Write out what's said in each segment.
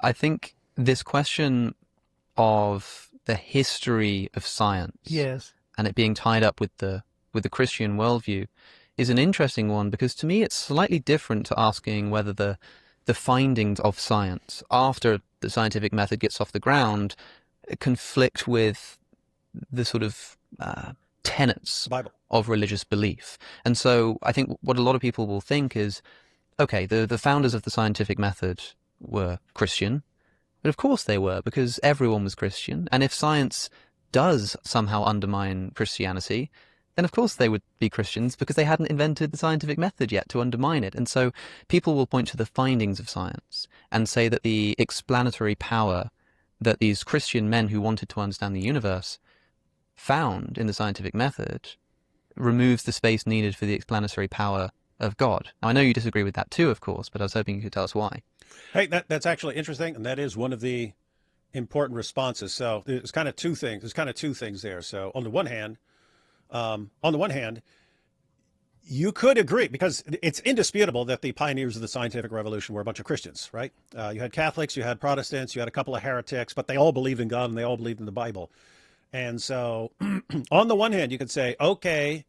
I think this question of the history of science Yes. and it being tied up with the Christian worldview is an interesting one because to me it's slightly different to asking whether the findings of science after the scientific method gets off the ground conflict with the sort of tenets The Bible. of religious belief. And so I think what a lot of people will think is, okay, the founders of the scientific method were Christian, but of course they were, because everyone was Christian. And if science does somehow undermine Christianity, then of course they would be Christians because they hadn't invented the scientific method yet to undermine it. And so people will point to the findings of science and say that the explanatory power that these Christian men who wanted to understand the universe found in the scientific method removes the space needed for the explanatory power of God. Now, I know you disagree with that too, of course, but I was hoping you could tell us why. Hey, that's actually interesting, and that is one of the important responses. So there's kind of two things. There's kind of two things there. So on the one hand, you could agree because it's indisputable that the pioneers of the scientific revolution were a bunch of Christians, right? You had Catholics, you had Protestants, you had a couple of heretics, but they all believed in God and they all believed in the Bible. And so, on the one hand, you could say, okay,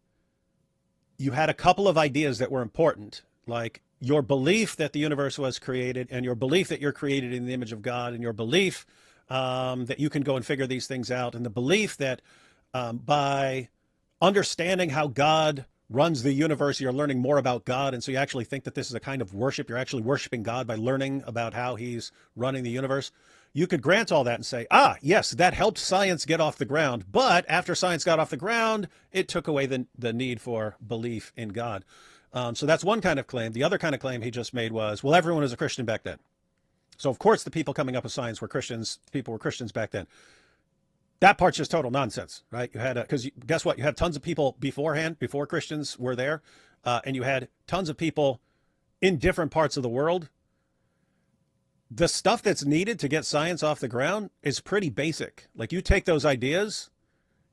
you had a couple of ideas that were important, like your belief that the universe was created and your belief that you're created in the image of God and your belief that you can go and figure these things out and the belief that by understanding how God runs the universe, you're learning more about God. And so you actually think that this is a kind of worship. You're actually worshiping God by learning about how he's running the universe. You could grant all that and say, yes, that helped science get off the ground. But after science got off the ground, it took away the need for belief in God. So that's one kind of claim. The other kind of claim he just made was, well, everyone was a Christian back then. So, of course, the people coming up with science were Christians. People were Christians back then. That part's just total nonsense, right? You had, because guess what? You had tons of people beforehand, before Christians were there, and you had tons of people in different parts of the world. The stuff that's needed to get science off the ground is pretty basic. Like you take those ideas,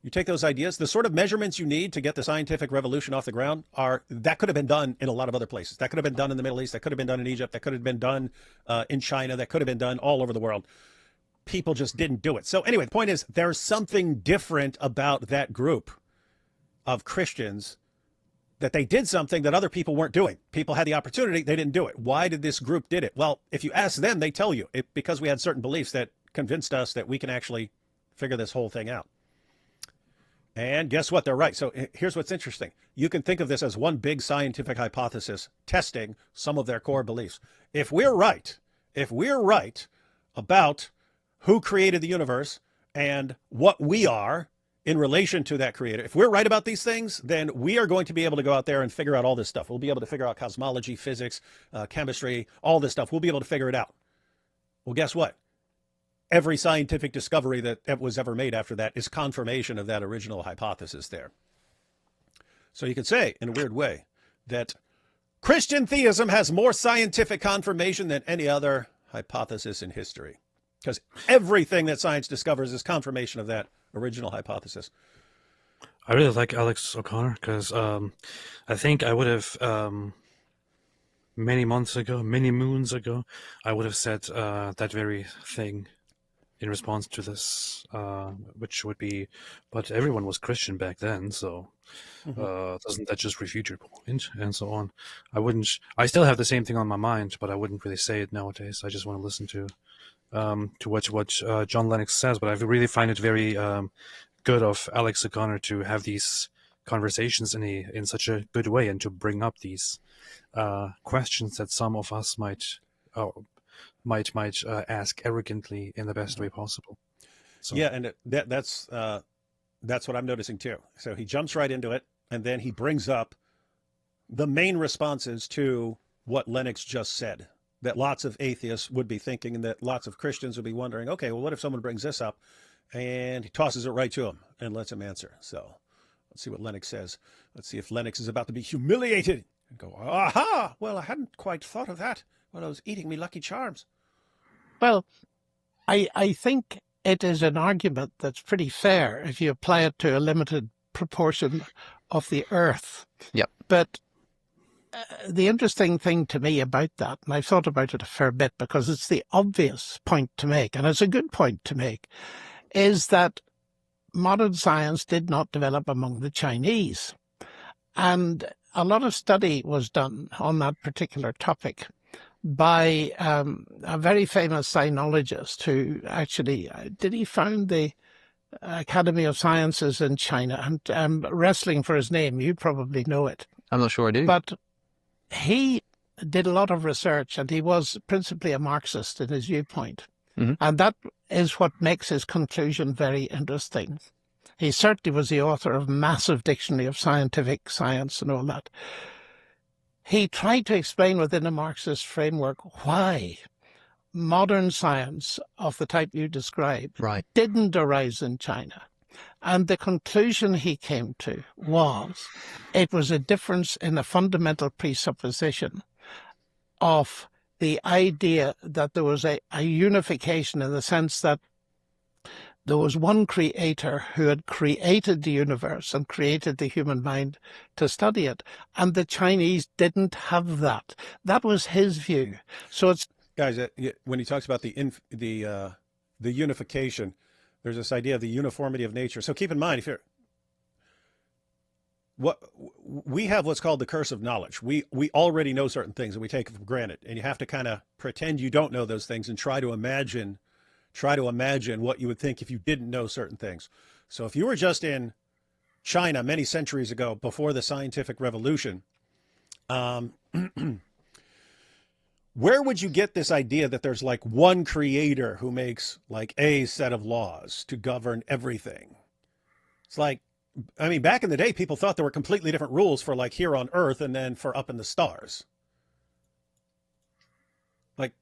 the sort of measurements you need to get the scientific revolution off the ground that could have been done in a lot of other places. That could have been done in the Middle East. That could have been done in Egypt. That could have been done in China. That could have been done all over the world. People just didn't do it. So anyway, the point is there's something different about that group of Christians that they did something that other people weren't doing. People had the opportunity, they didn't do it. Why did this group did it? Well, if you ask them, they tell you because we had certain beliefs that convinced us that we can actually figure this whole thing out. And guess what? They're right. So here's what's interesting. You can think of this as one big scientific hypothesis testing some of their core beliefs. If we're right about who created the universe and what we are in relation to that creator, if we're right about these things, then we are going to be able to go out there and figure out all this stuff. We'll be able to figure out cosmology, physics, chemistry, all this stuff. We'll be able to figure it out. Well, guess what? Every scientific discovery that was ever made after that is confirmation of that original hypothesis there. So you could say, in a weird way, that Christian theism has more scientific confirmation than any other hypothesis in history, because everything that science discovers is confirmation of that original hypothesis. I really like Alex O'Connor because I think I would have many months ago, many moons ago, I would have said that very thing in response to this, which would be, but everyone was Christian back then, so doesn't that just refute your point, and so on. I still have the same thing on my mind, but I wouldn't really say it nowadays. I just want to listen to what John Lennox says, but I really find it very good of Alex O'Connor to have these conversations in such a good way and to bring up these questions that some of us might ask arrogantly in the best way possible. So. Yeah, and that's what I'm noticing too. So he jumps right into it, and then he brings up the main responses to what Lennox just said, that lots of atheists would be thinking and that lots of Christians would be wondering, okay, well, what if someone brings this up? And he tosses it right to him and lets him answer. So let's see what Lennox says. Let's see if Lennox is about to be humiliated and go, aha, well, I hadn't quite thought of that when I was eating me Lucky Charms. Well, I think it is an argument that's pretty fair if you apply it to a limited proportion of the earth. Yep. But the interesting thing to me about that, and I've thought about it a fair bit because it's the obvious point to make, and it's a good point to make, is that modern science did not develop among the Chinese. And a lot of study was done on that particular topic by a very famous sinologist who actually, did he found the Academy of Sciences in China? And I'm wrestling for his name. You probably know it. I'm not sure I do. But he did a lot of research, and he was principally a Marxist in his viewpoint. Mhm. And that is what makes his conclusion very interesting. He certainly was the author of a massive dictionary of scientific science and all that. He tried to explain within a Marxist framework why modern science of the type you described Right. didn't arise in China. And the conclusion he came to was it was a difference in a fundamental presupposition of the idea that there was a unification, in the sense that there was one creator who had created the universe and created the human mind to study it. And the Chinese didn't have that. That was his view. So it's, Guys, when he talks about the unification, there's this idea of the uniformity of nature. So keep in mind, if you're what we have, what's called the curse of knowledge. We already know certain things and we take it for granted, and you have to kind of pretend you don't know those things and try to imagine what you would think if you didn't know certain things. So if you were just in China many centuries ago, before the scientific revolution, where would you get this idea that there's like one creator who makes like a set of laws to govern everything? It's like, I mean, back in the day, people thought there were completely different rules for like here on Earth and then for up in the stars. Like,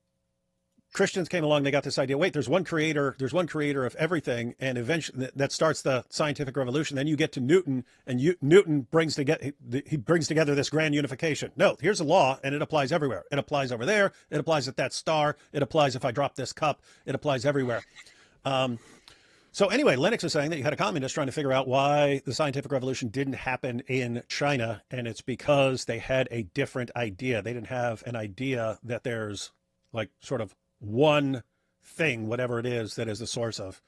Christians came along, they got this idea, wait, there's one creator of everything, and eventually that starts the scientific revolution. Then you get to Newton, and Newton brings together this grand unification. No, here's a law, and it applies everywhere. It applies over there, it applies at that star, it applies if I drop this cup, it applies everywhere. So anyway, Lennox is saying that you had a communist trying to figure out why the scientific revolution didn't happen in China, and it's because they had a different idea. They didn't have an idea that there's like sort of one thing, whatever it is, that is the source of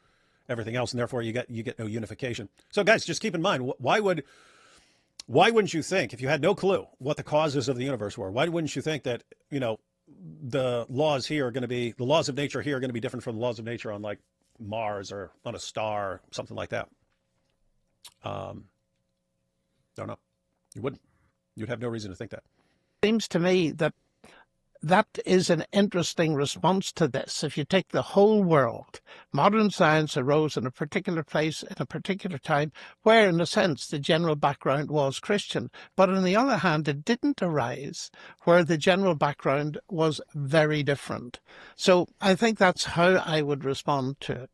everything else, and therefore you get no unification. So guys, just keep in mind, why wouldn't you think, if you had no clue what the causes of the universe were, why wouldn't you think that, you know, the laws here are going to be, the laws of nature here are going to be different from the laws of nature on like Mars or on a star, something like that? Don't know. You wouldn't. You'd have no reason to think that. seems to me that that is an interesting response to this. If you take the whole world, modern science arose in a particular place at a particular time where, in a sense, the general background was Christian. But on the other hand, it didn't arise where the general background was very different. So I think that's how I would respond to it.